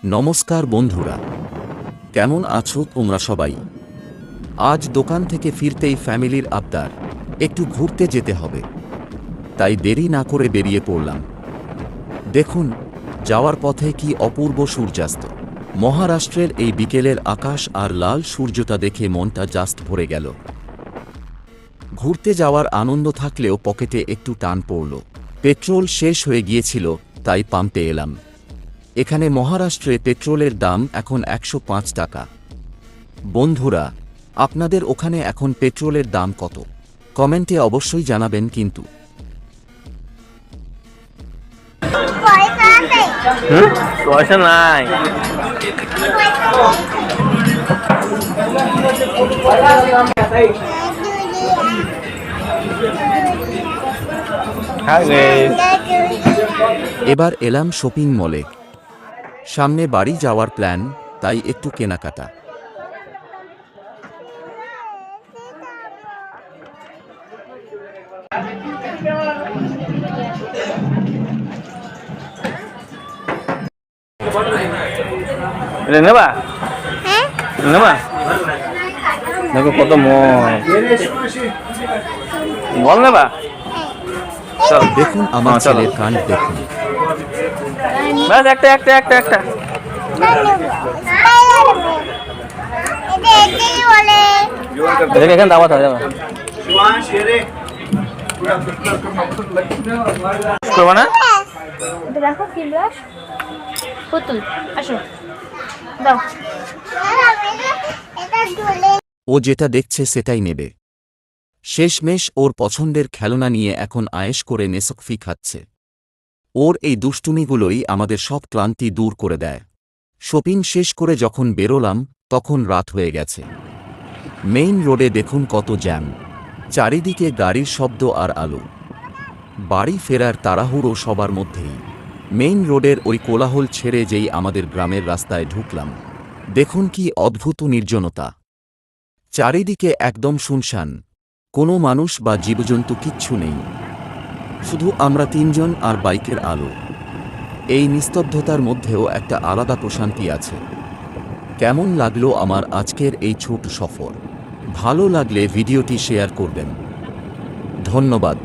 নমস্কার বন্ধুরা, কেমন আছো তোমরা সবাই? আজ দোকান থেকে ফিরতেই ফ্যামিলির আবদার, একটু ঘুরতে যেতে হবে। তাই দেরি না করে বেরিয়ে পড়লাম। দেখুন, যাওয়ার পথে কি অপূর্ব সূর্যাস্ত। মহারাষ্ট্রের এই বিকেলের আকাশ আর লাল সূর্যটা দেখে মনটা জাস্ট ভরে গেল। ঘুরতে যাওয়ার আনন্দ থাকলেও পকেটে একটু টান পড়ল। পেট্রোল শেষ হয়ে গিয়েছিল, তাই পাম্পে এলাম। এখানে মহারাষ্ট্রে পেট্রোলের দাম এখন 105 টাকা। বন্ধুরা, আপনাদের ওখানে এখন পেট্রোলের দাম কত? কমেন্টে অবশ্যই জানাবেন কিন্তু। পয়সা নাই। এবার এলাম শপিং মলে। সামনে বাড়ি যাওয়ার প্ল্যান, তাই একটু কেনাকাটা। নেবা নেবা, দেখো কত মই বল নেবা। দেখুন আমার ছেলের কাণ্ড দেখুন। ব্যাস একটা একটা একটা একটা এখানে দাওয়াত আছে করবো না। দেখো কি ব্রাশ পুতুল, আসো দাও। ও যেটা দেখছে সেটাই নেবে। শেষমেশ ওর পছন্দের খেলনা নিয়ে এখন আয়েশ করে নেসকফি খাচ্ছে। ওর এই দুষ্টুমিগুলোই আমাদের সব ক্লান্তি দূর করে দেয়। শপিং শেষ করে যখন বেরোলাম, তখন রাত হয়ে গেছে। মেইন রোডে দেখুন কত জ্যাম, চারিদিকে গাড়ির শব্দ আর আলো। বাড়ি ফেরার তাড়াহুড়ো সবার মধ্যেই। মেইন রোডের ওই কোলাহল ছেড়ে যেই আমাদের গ্রামের রাস্তায় ঢুকলাম, দেখুন কি অদ্ভুত নির্জনতা। চারিদিকে একদম শুনশান, কোনো মানুষ বা জীবজন্তু কিচ্ছু নেই, শুধু আমরা তিনজন আর বাইকের আলো। এই নিস্তব্ধতার মধ্যেও একটা আলাদা প্রশান্তি আছে। কেমন লাগলো আমার আজকের এই ছোট সফর? ভালো লাগলে ভিডিওটি শেয়ার করবেন। ধন্যবাদ।